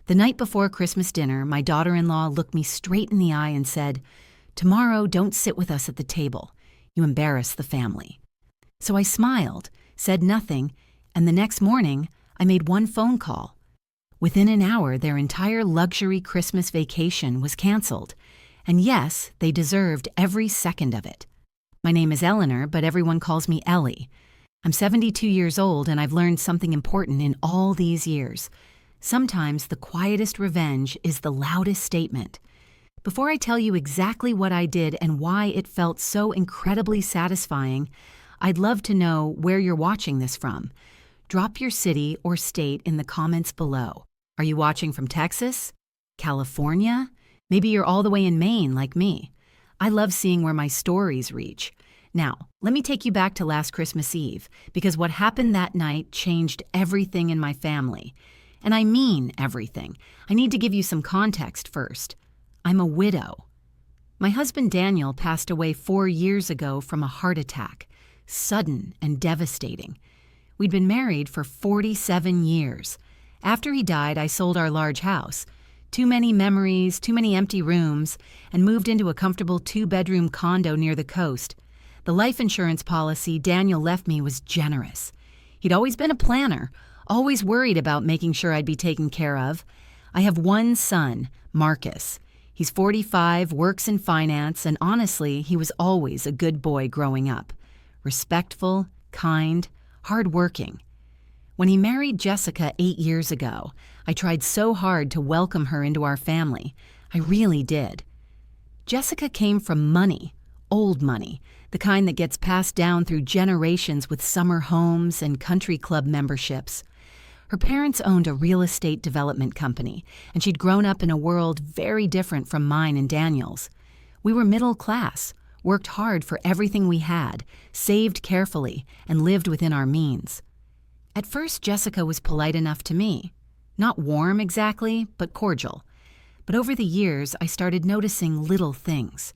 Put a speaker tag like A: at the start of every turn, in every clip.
A: The night before Christmas dinner, my daughter-in-law looked me straight in the eye and said, "Tomorrow, don't sit with us at the table. You embarrass the family." So I smiled, said nothing, and the next morning, I made one phone call. Within an hour, their entire luxury Christmas vacation was canceled. And yes, they deserved every second of it. My name is Eleanor, but everyone calls me Ellie. I'm 72 years old, and I've learned something important in all these years. Sometimes the quietest revenge is the loudest statement. Before I tell you exactly what I did and why it felt so incredibly satisfying, I'd love to know where you're watching this from. Drop your city or state in the comments below. Are you watching from Texas? California? Maybe you're all the way in Maine like me. I love seeing where my stories reach. Now, let me take you back to last Christmas Eve, because what happened that night changed everything in my family. And I mean everything. I need to give you some context first. I'm a widow. My husband Daniel passed away 4 years ago from a heart attack. Sudden and devastating. We'd been married for 47 years. After he died, I sold our large house. Too many memories, too many empty rooms, and moved into a comfortable 2-bedroom condo near the coast. The life insurance policy Daniel left me was generous. He'd always been a planner, always worried about making sure I'd be taken care of. I have one son, Marcus. He's 45, works in finance, and honestly, he was always a good boy growing up. Respectful, kind, hardworking. When he married Jessica 8 years ago, I tried so hard to welcome her into our family. I really did. Jessica came from money, old money, the kind that gets passed down through generations with summer homes and country club memberships. Her parents owned a real estate development company, and she'd grown up in a world very different from mine and Daniel's. We were middle class, worked hard for everything we had, saved carefully, and lived within our means. At first, Jessica was polite enough to me. Not warm exactly, but cordial. But over the years, I started noticing little things.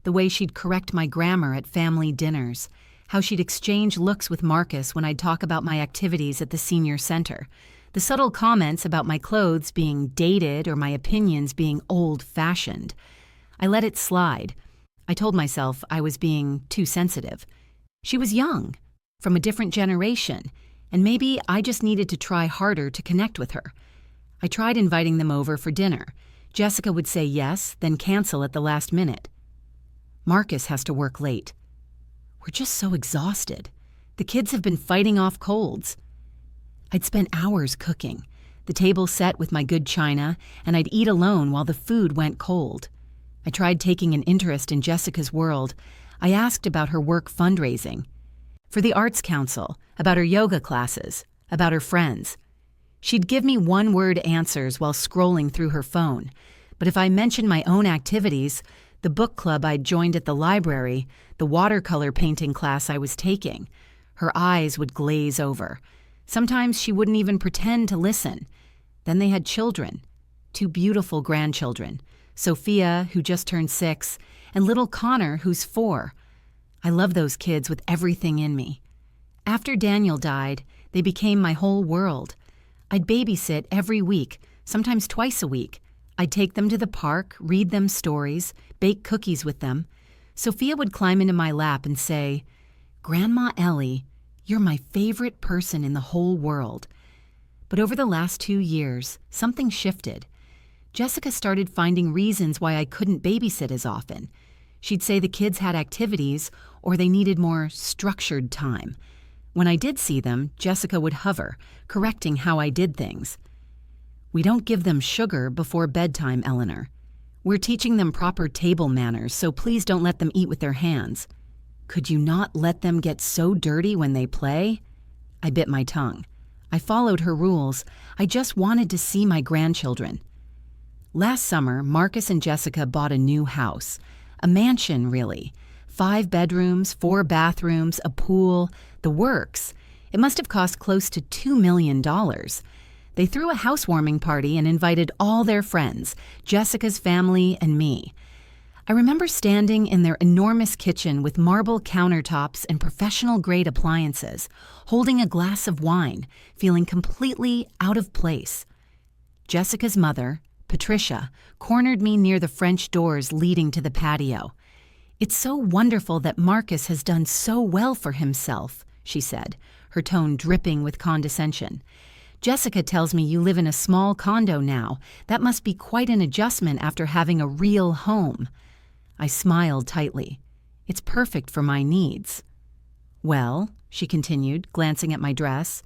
A: The way she'd correct my grammar at family dinners, how she'd exchange looks with Marcus when I'd talk about my activities at the senior center, the subtle comments about my clothes being dated or my opinions being old-fashioned. I let it slide. I told myself I was being too sensitive. She was young, from a different generation, and maybe I just needed to try harder to connect with her. I tried inviting them over for dinner. Jessica would say yes, then cancel at the last minute. Marcus has to work late. We're just so exhausted. The kids have been fighting off colds. I'd spent hours cooking, the table set with my good china, and I'd eat alone while the food went cold. I tried taking an interest in Jessica's world. I asked about her work fundraising, for the Arts Council, about her yoga classes, about her friends. She'd give me one-word answers while scrolling through her phone, but if I mentioned my own activities, the book club I'd joined at the library, the watercolor painting class I was taking, her eyes would glaze over. Sometimes she wouldn't even pretend to listen. Then they had children, 2 beautiful grandchildren, Sophia, who just turned 6, and little Connor, who's 4. I love those kids with everything in me. After Daniel died, they became my whole world. I'd babysit every week, sometimes twice a week. I'd take them to the park, read them stories, bake cookies with them. Sophia would climb into my lap and say, "Grandma Ellie, you're my favorite person in the whole world." But over the last 2 years, something shifted. Jessica started finding reasons why I couldn't babysit as often. She'd say the kids had activities or they needed more structured time. When I did see them, Jessica would hover, correcting how I did things. "We don't give them sugar before bedtime, Eleanor. We're teaching them proper table manners, so please don't let them eat with their hands. Could you not let them get so dirty when they play?" I bit my tongue. I followed her rules. I just wanted to see my grandchildren. Last summer, Marcus and Jessica bought a new house. A mansion, really. 5 bedrooms, 4 bathrooms, a pool, the works. It must have cost close to $2 million. They threw a housewarming party and invited all their friends, Jessica's family and me. I remember standing in their enormous kitchen with marble countertops and professional-grade appliances, holding a glass of wine, feeling completely out of place. Jessica's mother, Patricia, cornered me near the French doors leading to the patio. "It's so wonderful that Marcus has done so well for himself," she said, her tone dripping with condescension. "Jessica tells me you live in a small condo now. That must be quite an adjustment after having a real home." I smiled tightly. "It's perfect for my needs." "Well," she continued, glancing at my dress,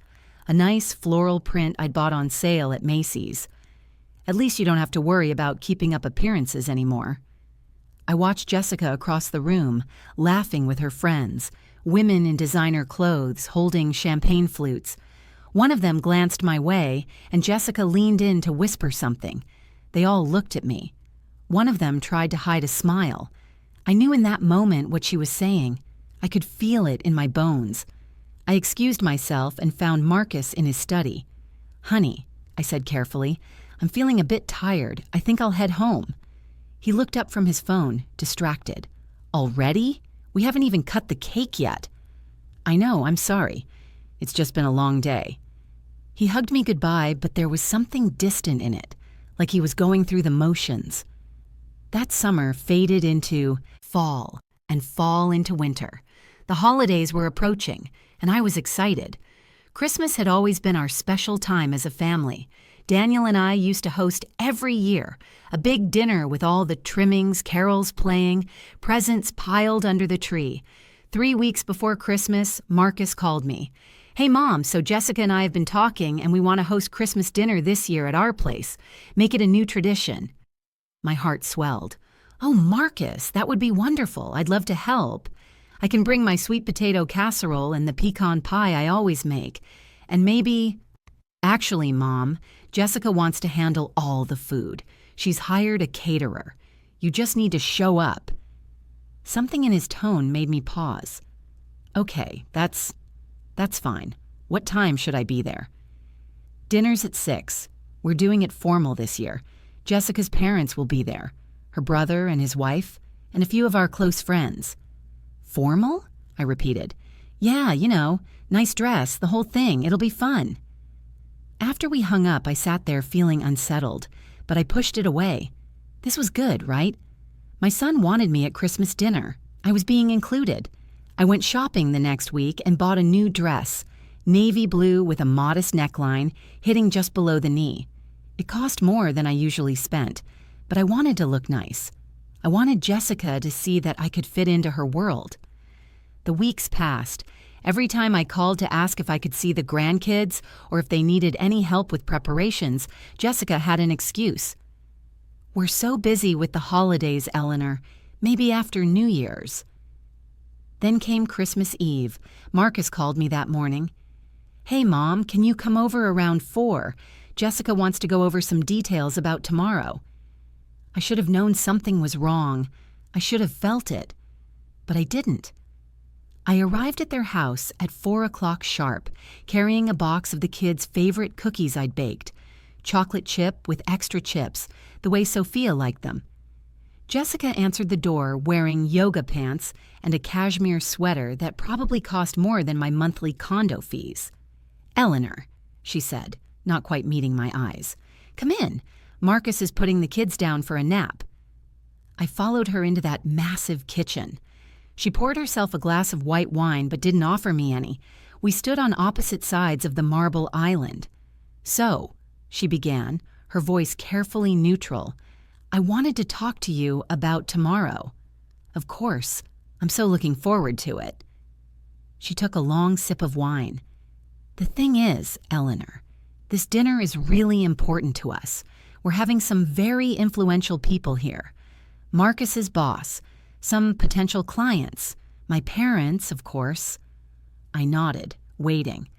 A: a nice floral print I'd bought on sale at Macy's. "At least you don't have to worry about keeping up appearances anymore." I watched Jessica across the room, laughing with her friends, women in designer clothes holding champagne flutes. One of them glanced my way, and Jessica leaned in to whisper something. They all looked at me. One of them tried to hide a smile. I knew in that moment what she was saying. I could feel it in my bones. I excused myself and found Marcus in his study. "Honey," I said carefully, "I'm feeling a bit tired. I think I'll head home." He looked up from his phone, distracted. "Already? We haven't even cut the cake yet." "I know, I'm sorry. It's just been a long day." He hugged me goodbye, but there was something distant in it, like he was going through the motions. That summer faded into fall, and fall into winter. The holidays were approaching, and I was excited. Christmas had always been our special time as a family. Daniel and I used to host every year, a big dinner with all the trimmings, carols playing, presents piled under the tree. 3 weeks before Christmas, Marcus called me. "Hey, Mom, so Jessica and I have been talking, and we want to host Christmas dinner this year at our place. Make it a new tradition." My heart swelled. "Oh, Marcus, that would be wonderful. I'd love to help. I can bring my sweet potato casserole and the pecan pie I always make. And maybe—" "Actually, Mom, Jessica wants to handle all the food. She's hired a caterer. You just need to show up." Something in his tone made me pause. "Okay, that's fine. What time should I be there?" "Dinner's at 6. We're doing it formal this year. Jessica's parents will be there, her brother and his wife, and a few of our close friends." "Formal?" I repeated. "Yeah, nice dress, the whole thing. It'll be fun." After we hung up, I sat there feeling unsettled, but I pushed it away. This was good, right? My son wanted me at Christmas dinner. I was being included. I went shopping the next week and bought a new dress, navy blue with a modest neckline, hitting just below the knee. It cost more than I usually spent, but I wanted to look nice. I wanted Jessica to see that I could fit into her world. The weeks passed. Every time I called to ask if I could see the grandkids or if they needed any help with preparations, Jessica had an excuse. "We're so busy with the holidays, Eleanor. Maybe after New Year's." Then came Christmas Eve. Marcus called me that morning. "Hey, Mom, can you come over around 4? Jessica wants to go over some details about tomorrow." I should have known something was wrong. I should have felt it. But I didn't. I arrived at their house at 4 o'clock sharp, carrying a box of the kids' favorite cookies I'd baked. Chocolate chip with extra chips, the way Sophia liked them. Jessica answered the door wearing yoga pants and a cashmere sweater that probably cost more than my monthly condo fees. "Eleanor," she said, not quite meeting my eyes. "Come in. Marcus is putting the kids down for a nap." I followed her into that massive kitchen. She poured herself a glass of white wine but didn't offer me any. We stood on opposite sides of the marble island. "So," she began, her voice carefully neutral, "I wanted to talk to you about tomorrow." "Of course. I'm so looking forward to it." She took a long sip of wine. "The thing is, Eleanor, this dinner is really important to us. We're having some very influential people here. Marcus's boss, some potential clients, my parents, of course." I nodded, waiting.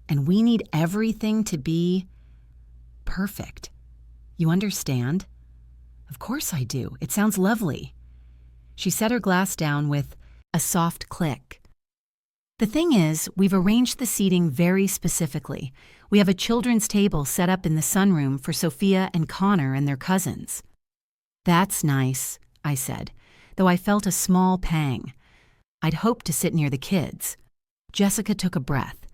A: "And we need everything to be perfect. You understand?" "Of course I do. It sounds lovely." She set her glass down with a soft click. "The thing is, we've arranged the seating very specifically. We have a children's table set up in the sunroom for Sophia and Connor and their cousins." "That's nice," I said, though I felt a small pang. I'd hoped to sit near the kids. Jessica took a breath.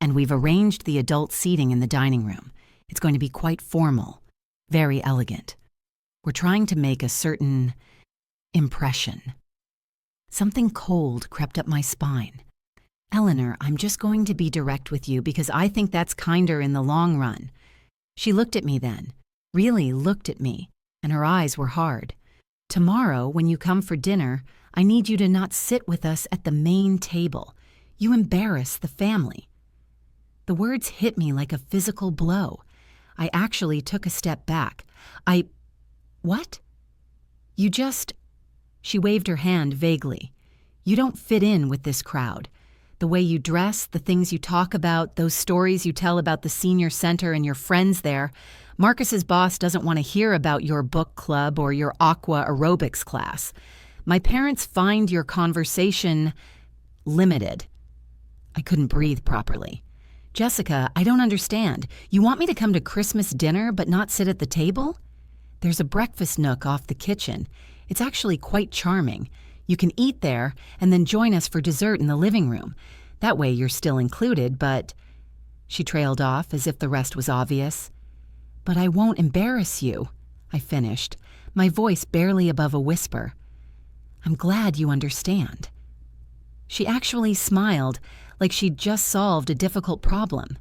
A: "And we've arranged the adult seating in the dining room. It's going to be quite formal, very elegant. We're trying to make a certain impression. Something cold crept up my spine. Eleanor, I'm just going to be direct with you because I think that's kinder in the long run. She looked at me then, really looked at me, and her eyes were hard. Tomorrow, when you come for dinner, I need you to not sit with us at the main table. You embarrass the family. The words hit me like a physical blow. I actually took a step back. What? You just... She waved her hand vaguely. You don't fit in with this crowd. The way you dress, the things you talk about, those stories you tell about the senior center and your friends there. Marcus's boss doesn't want to hear about your book club or your aqua aerobics class. My parents find your conversation limited. I couldn't breathe properly. Jessica, I don't understand. You want me to come to Christmas dinner but not sit at the table? There's a breakfast nook off the kitchen. It's actually quite charming. You can eat there and then join us for dessert in the living room. That way you're still included, but... She trailed off as if the rest was obvious. But I won't embarrass you, I finished, my voice barely above a whisper. I'm glad you understand. She actually smiled, like she'd just solved a difficult problem.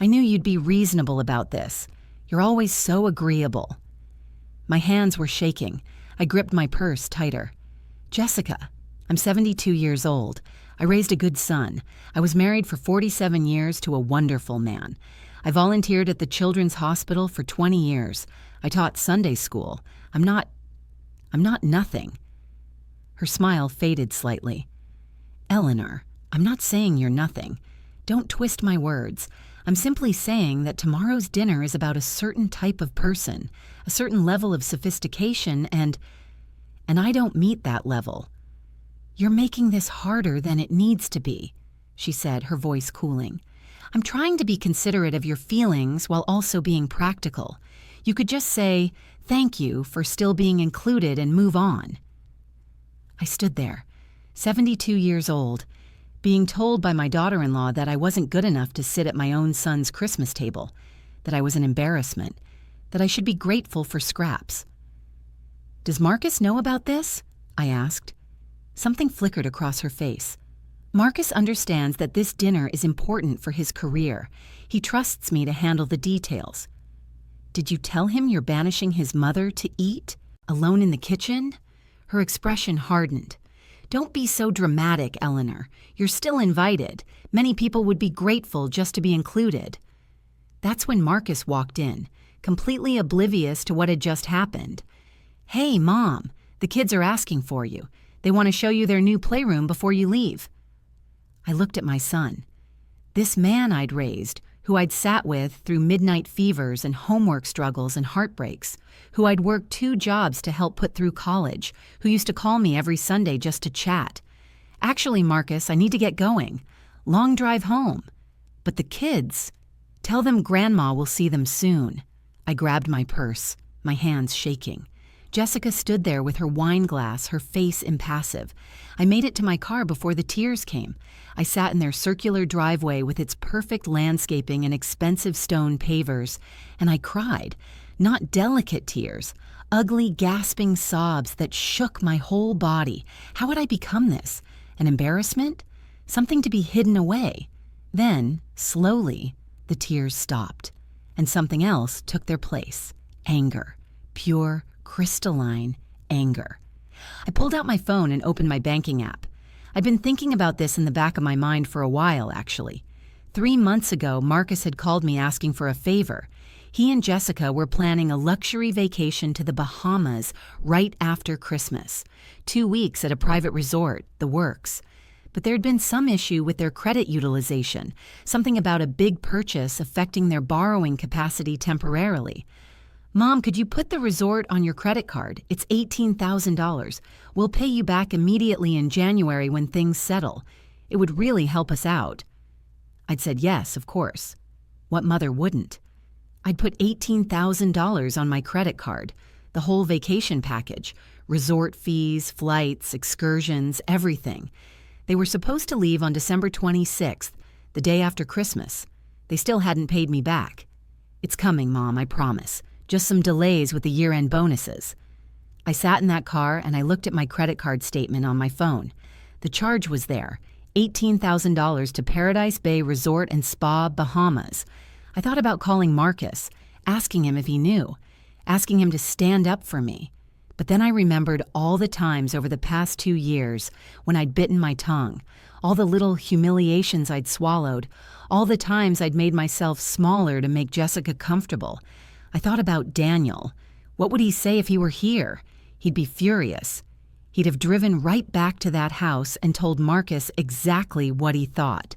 A: I knew you'd be reasonable about this. You're always so agreeable. My hands were shaking. I gripped my purse tighter. Jessica, I'm 72 years old. I raised a good son. I was married for 47 years to a wonderful man. I volunteered at the Children's Hospital for 20 years. I taught Sunday school. I'm not nothing. Her smile faded slightly. Eleanor, I'm not saying you're nothing. Don't twist my words. I'm simply saying that tomorrow's dinner is about a certain type of person, a certain level of sophistication, and I don't meet that level. You're making this harder than it needs to be, she said, her voice cooling. I'm trying to be considerate of your feelings while also being practical. You could just say, thank you for still being included and move on. I stood there, 72 years old, being told by my daughter-in-law that I wasn't good enough to sit at my own son's Christmas table, that I was an embarrassment, that I should be grateful for scraps. Does Marcus know about this? I asked. Something flickered across her face. Marcus understands that this dinner is important for his career. He trusts me to handle the details. Did you tell him you're banishing his mother to eat, alone in the kitchen? Her expression hardened. Don't be so dramatic, Eleanor. You're still invited. Many people would be grateful just to be included. That's when Marcus walked in, completely oblivious to what had just happened. Hey, Mom, the kids are asking for you. They want to show you their new playroom before you leave. I looked at my son. This man I'd raised, who I'd sat with through midnight fevers and homework struggles and heartbreaks, who I'd worked 2 jobs to help put through college, who used to call me every Sunday just to chat. Actually, Marcus, I need to get going. Long drive home. But the kids, tell them Grandma will see them soon. I grabbed my purse, my hands shaking. Jessica stood there with her wine glass, her face impassive. I made it to my car before the tears came. I sat in their circular driveway with its perfect landscaping and expensive stone pavers, and I cried. Not delicate tears, ugly, gasping sobs that shook my whole body. How had I become this? An embarrassment? Something to be hidden away? Then, slowly, the tears stopped, and something else took their place. Anger. Pure, crystalline anger. I pulled out my phone and opened my banking app. I'd been thinking about this in the back of my mind for a while, actually. 3 months ago, Marcus had called me asking for a favor. He and Jessica were planning a luxury vacation to the Bahamas right after Christmas. 2 weeks at a private resort, the works. But there'd been some issue with their credit utilization, something about a big purchase affecting their borrowing capacity temporarily. Mom, could you put the resort on your credit card? It's $18,000. We'll pay you back immediately in January when things settle. It would really help us out. I'd said yes, of course. What mother wouldn't? I'd put $18,000 on my credit card, the whole vacation package, resort fees, flights, excursions, everything. They were supposed to leave on December 26th, the day after Christmas. They still hadn't paid me back. It's coming, Mom, I promise. Just some delays with the year-end bonuses. I sat in that car and I looked at my credit card statement on my phone. The charge was there, $18,000 to Paradise Bay Resort and Spa, Bahamas. I thought about calling Marcus, asking him if he knew, asking him to stand up for me. But then I remembered all the times over the past 2 years when I'd bitten my tongue, all the little humiliations I'd swallowed, all the times I'd made myself smaller to make Jessica comfortable. I thought about Daniel. What would he say if he were here? He'd be furious. He'd have driven right back to that house and told Marcus exactly what he thought.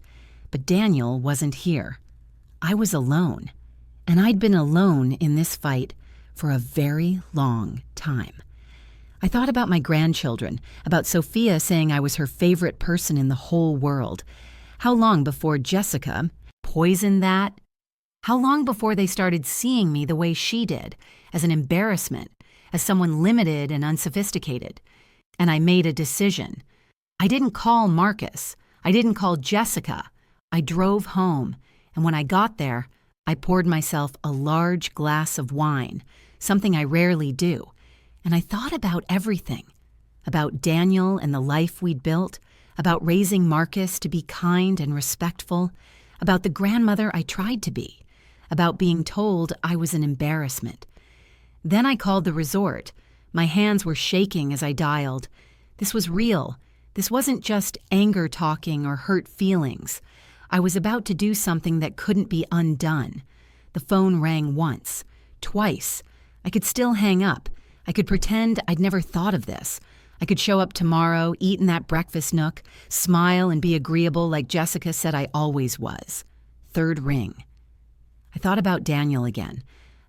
A: But Daniel wasn't here. I was alone. And I'd been alone in this fight for a very long time. I thought about my grandchildren, about Sophia saying I was her favorite person in the whole world. How long before Jessica poisoned that? How long before they started seeing me the way she did, as an embarrassment, as someone limited and unsophisticated? And I made a decision. I didn't call Marcus. I didn't call Jessica. I drove home, and when I got there, I poured myself a large glass of wine, something I rarely do. And I thought about everything, about Daniel and the life we'd built, about raising Marcus to be kind and respectful, about the grandmother I tried to be, about being told I was an embarrassment. Then I called the resort. My hands were shaking as I dialed. This was real. This wasn't just anger talking or hurt feelings. I was about to do something that couldn't be undone. The phone rang once, twice. I could still hang up. I could pretend I'd never thought of this. I could show up tomorrow, eat in that breakfast nook, smile and be agreeable like Jessica said I always was. Third ring. I thought about Daniel again,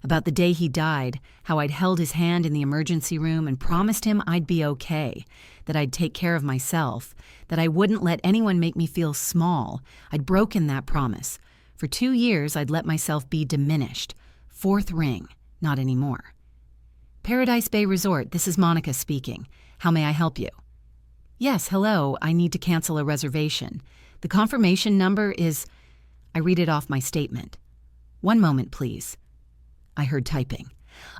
A: about the day he died, how I'd held his hand in the emergency room and promised him I'd be okay, that I'd take care of myself, that I wouldn't let anyone make me feel small. I'd broken that promise. For 2 years, I'd let myself be diminished. Fourth ring. Not anymore. Paradise Bay Resort, this is Monica speaking. How may I help you? Yes, hello, I need to cancel a reservation. The confirmation number is... I read it off my statement. 1 moment, please. I heard typing.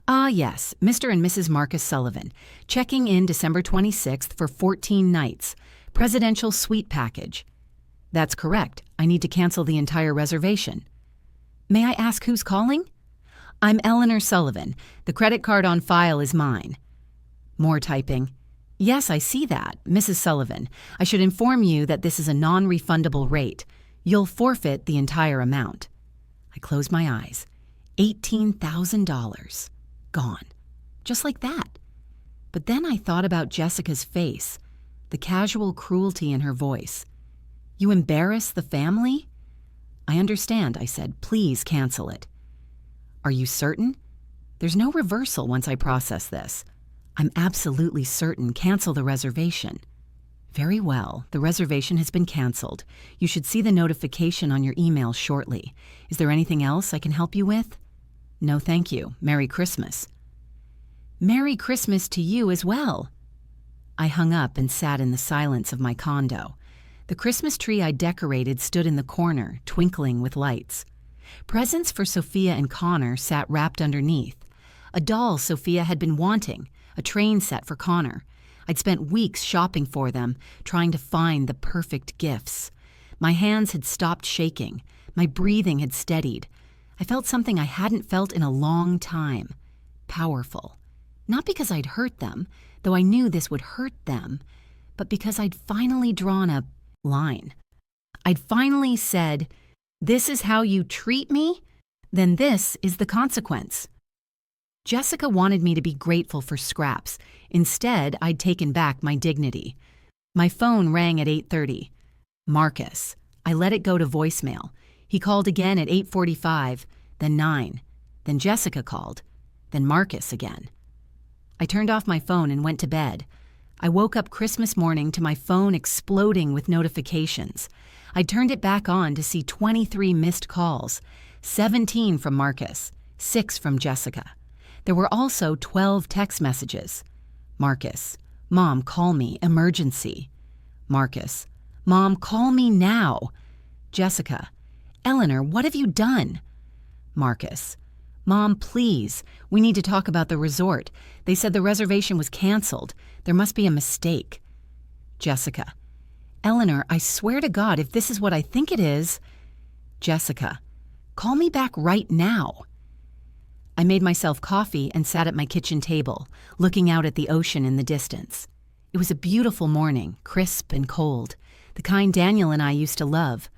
A: Yes, Mr. and Mrs. Marcus Sullivan, checking in December 26th for 14 nights. Presidential suite package. That's correct. I need to cancel the entire reservation. May I ask who's calling? I'm Eleanor Sullivan. The credit card on file is mine. More typing. Yes, I see that, Mrs. Sullivan. I should inform you that this is a non-refundable rate. You'll forfeit the entire amount. I closed my eyes. $18,000. Gone. Just like that. But then I thought about Jessica's face, the casual cruelty in her voice. You embarrass the family? I understand, I said. Please cancel it. Are you certain? There's no reversal once I process this. I'm absolutely certain. Cancel the reservation. Very well. The reservation has been canceled. You should see the notification on your email shortly. Is there anything else I can help you with? No, thank you. Merry Christmas. Merry Christmas to you as well. I hung up and sat in the silence of my condo. The Christmas tree I decorated stood in the corner, twinkling with lights. Presents for Sophia and Connor sat wrapped underneath. A doll Sophia had been wanting, a train set for Connor. I'd spent weeks shopping for them, trying to find the perfect gifts. My hands had stopped shaking. My breathing had steadied. I felt something I hadn't felt in a long time. Powerful. Not because I'd hurt them, though I knew this would hurt them, but because I'd finally drawn a line. I'd finally said, "This is how you treat me? Then this is the consequence." Jessica wanted me to be grateful for scraps. Instead, I'd taken back my dignity. My phone rang at 8:30. Marcus. I let it go to voicemail. He called again at 8:45, then 9. Then Jessica called. Then Marcus again. I turned off my phone and went to bed. I woke up Christmas morning to my phone exploding with notifications. I turned it back on to see 23 missed calls, 17 from Marcus, 6 from Jessica. There were also 12 text messages. Marcus, "Mom, call me, emergency." Marcus, "Mom, call me now." Jessica, "Eleanor, what have you done?" Marcus, Mom, please. We need to talk about the resort. They said the reservation was canceled. There must be a mistake. Jessica. Eleanor, I swear to God, if this is what I think it is. Jessica. Call me back right now. I made myself coffee and sat at my kitchen table, looking out at the ocean in the distance. It was a beautiful morning, crisp and cold, the kind Daniel and I used to love.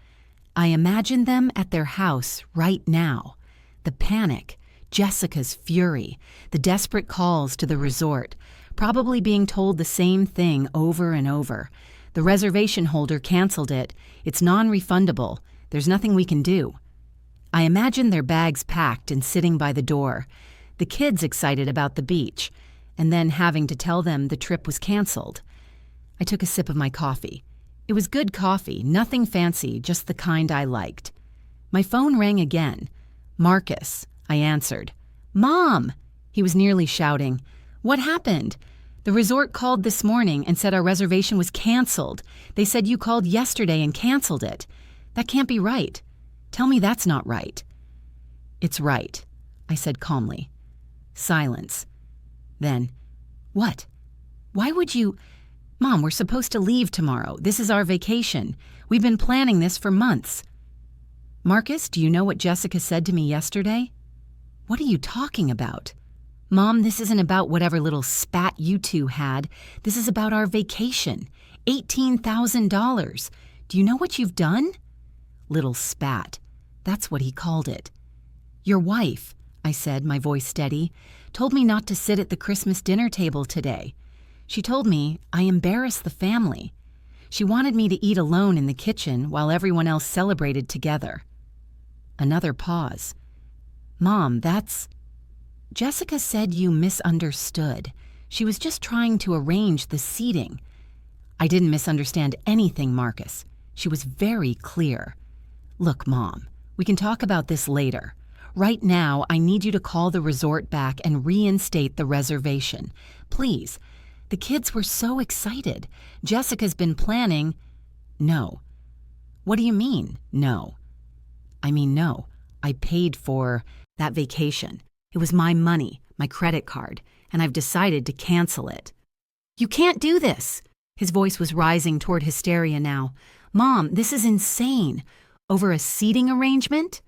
A: I imagined them at their house right now. The panic, Jessica's fury, the desperate calls to the resort, probably being told the same thing over and over. The reservation holder canceled it. It's non-refundable. There's nothing we can do. I imagined their bags packed and sitting by the door, the kids excited about the beach, and then having to tell them the trip was canceled. I took a sip of my coffee. It was good coffee, nothing fancy, just the kind I liked. My phone rang again. Marcus, I answered. Mom! He was nearly shouting. What happened? The resort called this morning and said our reservation was canceled. They said you called yesterday and canceled it. That can't be right. Tell me that's not right. It's right, I said calmly. Silence. Then, what? Why would you... Mom, we're supposed to leave tomorrow. This is our vacation. We've been planning this for months. Marcus, do you know what Jessica said to me yesterday? What are you talking about? Mom, this isn't about whatever little spat you two had. This is about our vacation. $18,000. Do you know what you've done? Little spat. That's what he called it. Your wife, I said, my voice steady, told me not to sit at the Christmas dinner table today. She told me I embarrassed the family. She wanted me to eat alone in the kitchen while everyone else celebrated together. Another pause. Mom, that's... Jessica said you misunderstood. She was just trying to arrange the seating. I didn't misunderstand anything, Marcus. She was very clear. Look, Mom, we can talk about this later. Right now, I need you to call the resort back and reinstate the reservation. Please. The kids were so excited. Jessica's been planning... No. What do you mean, no? I mean, no. I paid for that vacation. It was my money, my credit card, and I've decided to cancel it. You can't do this. His voice was rising toward hysteria now. Mom, this is insane. Over a seating arrangement?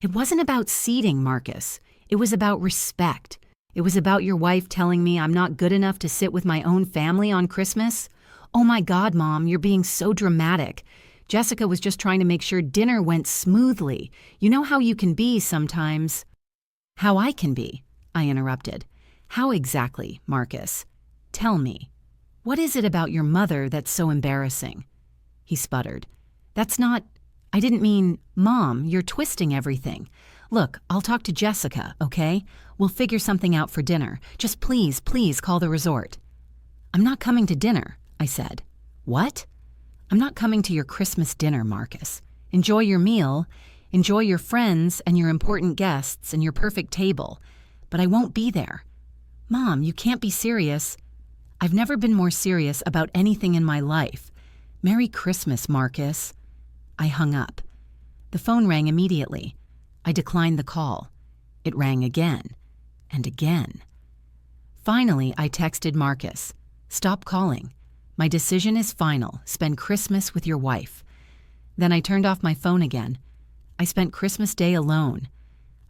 A: It wasn't about seating, Marcus. It was about respect. It was about your wife telling me I'm not good enough to sit with my own family on Christmas. Oh my God, Mom, you're being so dramatic. Jessica was just trying to make sure dinner went smoothly. You know how you can be sometimes. How I can be, I interrupted. How exactly, Marcus? Tell me. What is it about your mother that's so embarrassing? He sputtered. That's not... I didn't mean... Mom, you're twisting everything. Look, I'll talk to Jessica, okay? We'll figure something out for dinner. Just please, please call the resort. I'm not coming to dinner, I said. What? I'm not coming to your Christmas dinner, Marcus. Enjoy your meal, enjoy your friends and your important guests and your perfect table, but I won't be there. Mom, you can't be serious. I've never been more serious about anything in my life. Merry Christmas, Marcus. I hung up. The phone rang immediately. I declined the call. It rang again and again. Finally, I texted Marcus. Stop calling. My decision is final. Spend Christmas with your wife. Then I turned off my phone again. I spent Christmas Day alone.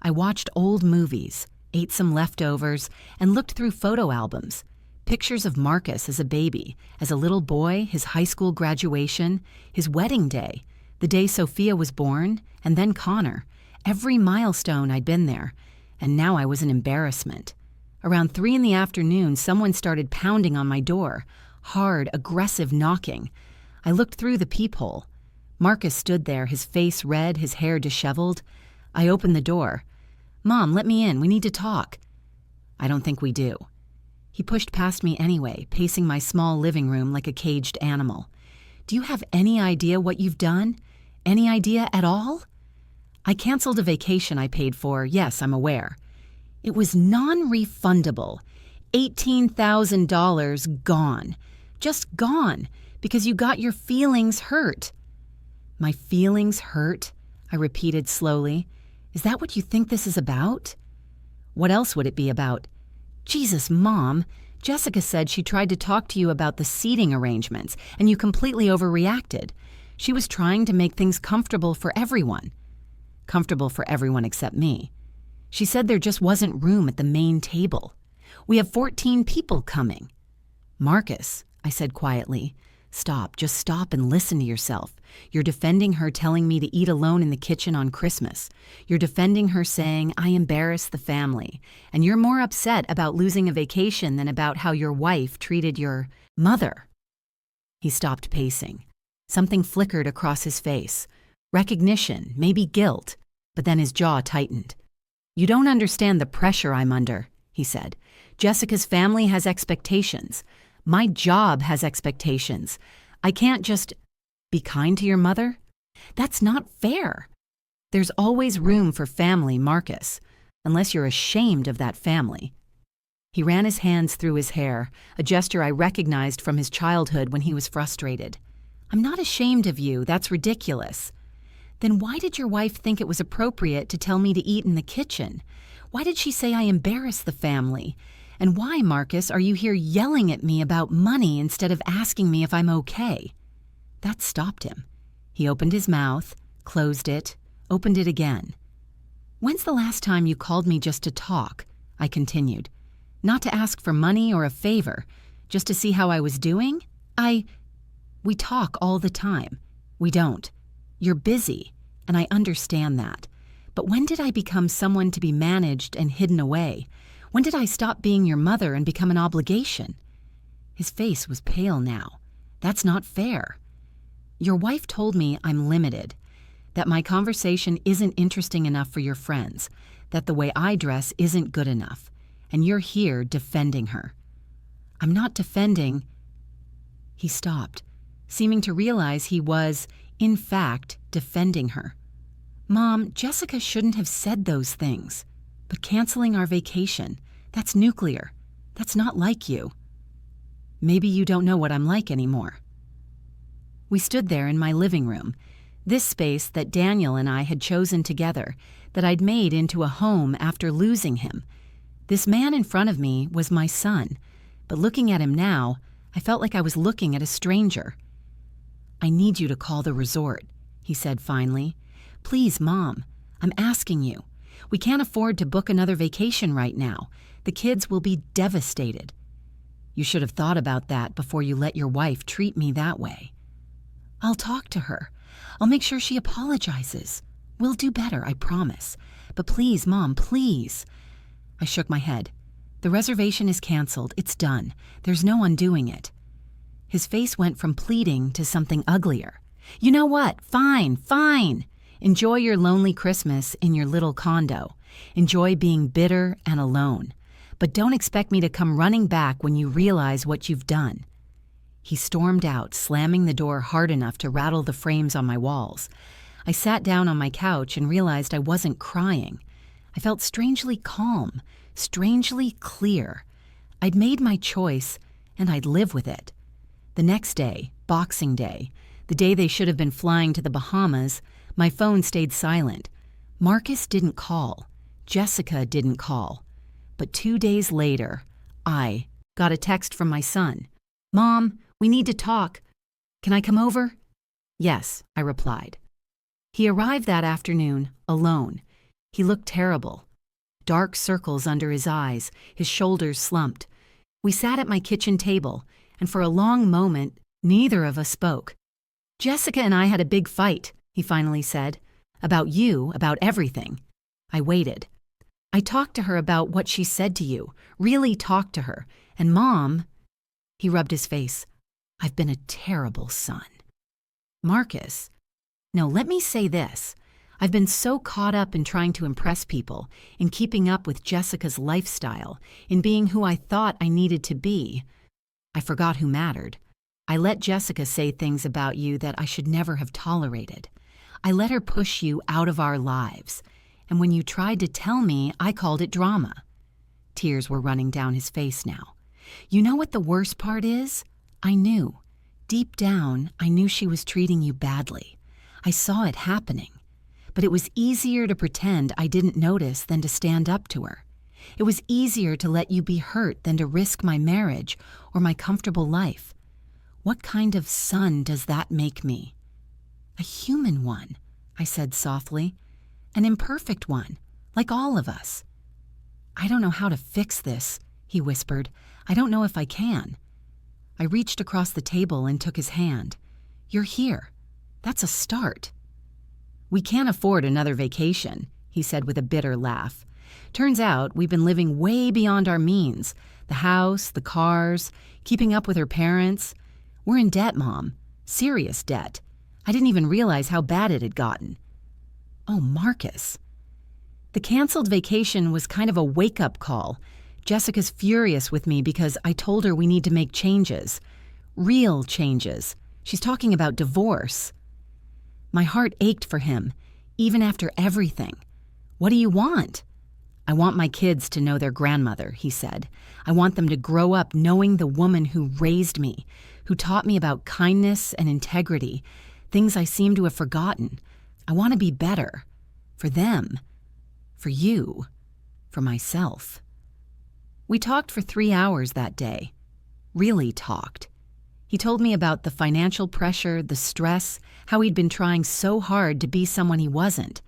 A: I watched old movies, ate some leftovers, and looked through photo albums. Pictures of Marcus as a baby, as a little boy, his high school graduation, his wedding day, the day Sophia was born, and then Connor. Every milestone I'd been there, and now I was an embarrassment. Around 3 p.m, someone started pounding on my door, hard, aggressive knocking. I looked through the peephole. Marcus stood there, his face red, his hair disheveled. I opened the door. Mom, let me in. We need to talk. I don't think we do. He pushed past me anyway, pacing my small living room like a caged animal. Do you have any idea what you've done? Any idea at all? I canceled a vacation I paid for. Yes, I'm aware. It was non-refundable. $18,000 gone. Just gone, because you got your feelings hurt. My feelings hurt? I repeated slowly. Is that what you think this is about? What else would it be about? Jesus, Mom, Jessica said she tried to talk to you about the seating arrangements, and you completely overreacted. She was trying to make things comfortable for everyone. Comfortable for everyone except me. She said there just wasn't room at the main table. We have 14 people coming. Marcus, I said quietly, stop, just stop and listen to yourself. You're defending her telling me to eat alone in the kitchen on Christmas. You're defending her saying, I embarrass the family. And you're more upset about losing a vacation than about how your wife treated your mother. He stopped pacing. Something flickered across his face. Recognition, maybe guilt, but then his jaw tightened. You don't understand the pressure I'm under, he said. Jessica's family has expectations. My job has expectations. I can't just be kind to your mother. That's not fair. There's always room for family, Marcus, unless you're ashamed of that family. He ran his hands through his hair, a gesture I recognized from his childhood when he was frustrated. I'm not ashamed of you. That's ridiculous. Then why did your wife think it was appropriate to tell me to eat in the kitchen? Why did she say I embarrass the family? And why, Marcus, are you here yelling at me about money instead of asking me if I'm okay? That stopped him. He opened his mouth, closed it, opened it again. When's the last time you called me just to talk? I continued. Not to ask for money or a favor, just to see how I was doing? We talk all the time. We don't. You're busy, and I understand that. But when did I become someone to be managed and hidden away? When did I stop being your mother and become an obligation? His face was pale now. That's not fair. Your wife told me I'm limited, that my conversation isn't interesting enough for your friends, that the way I dress isn't good enough, and you're here defending her. I'm not defending. He stopped, seeming to realize he was, in fact, defending her. Mom, Jessica shouldn't have said those things. But canceling our vacation, that's nuclear. That's not like you. Maybe you don't know what I'm like anymore. We stood there in my living room, this space that Daniel and I had chosen together, that I'd made into a home after losing him. This man in front of me was my son, but looking at him now, I felt like I was looking at a stranger. I need you to call the resort, he said finally. Please, Mom, I'm asking you. We can't afford to book another vacation right now. The kids will be devastated. You should have thought about that before you let your wife treat me that way. I'll talk to her. I'll make sure she apologizes. We'll do better, I promise. But please, Mom, please. I shook my head. The reservation is canceled. It's done. There's no undoing it. His face went from pleading to something uglier. You know what? Fine, fine. Enjoy your lonely Christmas in your little condo. Enjoy being bitter and alone. But don't expect me to come running back when you realize what you've done. He stormed out, slamming the door hard enough to rattle the frames on my walls. I sat down on my couch and realized I wasn't crying. I felt strangely calm, strangely clear. I'd made my choice, and I'd live with it. The next day, Boxing Day, the day they should have been flying to the Bahamas, my phone stayed silent. Marcus didn't call. Jessica didn't call. But 2 days later, I got a text from my son. Mom, we need to talk. Can I come over? Yes, I replied. He arrived that afternoon, alone. He looked terrible. Dark circles under his eyes, his shoulders slumped. We sat at my kitchen table, and for a long moment, neither of us spoke. Jessica and I had a big fight, he finally said. About you, about everything. I waited. I talked to her about what she said to you, really talked to her. And Mom, he rubbed his face. I've been a terrible son. Marcus, no, let me say this. I've been so caught up in trying to impress people, in keeping up with Jessica's lifestyle, in being who I thought I needed to be. I forgot who mattered. I let Jessica say things about you that I should never have tolerated. I let her push you out of our lives. And when you tried to tell me, I called it drama. Tears were running down his face now. You know what the worst part is? I knew. Deep down, I knew she was treating you badly. I saw it happening. But it was easier to pretend I didn't notice than to stand up to her. It was easier to let you be hurt than to risk my marriage or my comfortable life. What kind of son does that make me?" "A human one," I said softly. "An imperfect one, like all of us." "I don't know how to fix this," he whispered. "I don't know if I can." I reached across the table and took his hand. "You're here. That's a start." "We can't afford another vacation," he said with a bitter laugh. "Turns out we've been living way beyond our means. The house, the cars, keeping up with her parents. We're in debt, Mom. Serious debt. I didn't even realize how bad it had gotten." "Oh, Marcus." The canceled vacation was kind of a wake-up call. Jessica's furious with me because I told her we need to make changes. Real changes. She's talking about divorce. My heart ached for him, even after everything. "What do you want?" "I want my kids to know their grandmother," he said. "I want them to grow up knowing the woman who raised me, who taught me about kindness and integrity, things I seem to have forgotten. I want to be better. For them. For you. For myself." We talked for 3 hours that day. Really talked. He told me about the financial pressure, the stress, how he'd been trying so hard to be someone he wasn't.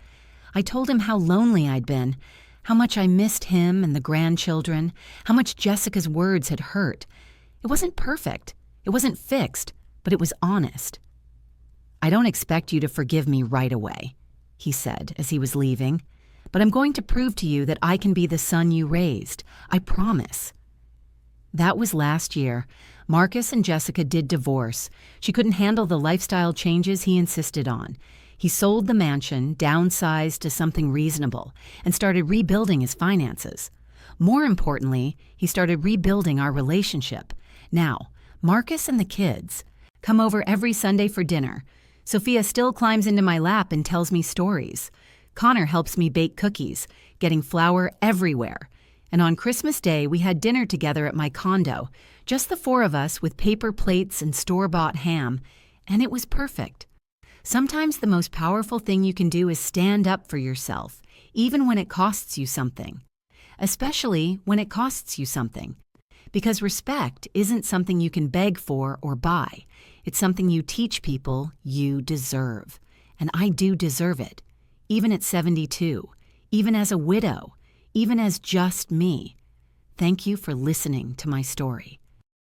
A: I told him how lonely I'd been, how much I missed him and the grandchildren, how much Jessica's words had hurt. It wasn't perfect. It wasn't fixed, but it was honest. "I don't expect you to forgive me right away," he said as he was leaving, "but I'm going to prove to you that I can be the son you raised. I promise." That was last year. Marcus and Jessica did divorce. She couldn't handle the lifestyle changes he insisted on. He sold the mansion, downsized to something reasonable, and started rebuilding his finances. More importantly, he started rebuilding our relationship. Now, Marcus and the kids come over every Sunday for dinner. Sophia still climbs into my lap and tells me stories. Connor helps me bake cookies, getting flour everywhere. And on Christmas Day, we had dinner together at my condo, just the 4 of us with paper plates and store-bought ham, and it was perfect. Sometimes the most powerful thing you can do is stand up for yourself, even when it costs you something. Especially when it costs you something. Because respect isn't something you can beg for or buy. It's something you teach people you deserve. And I do deserve it, even at 72, even as a widow, even as just me. Thank you for listening to my story.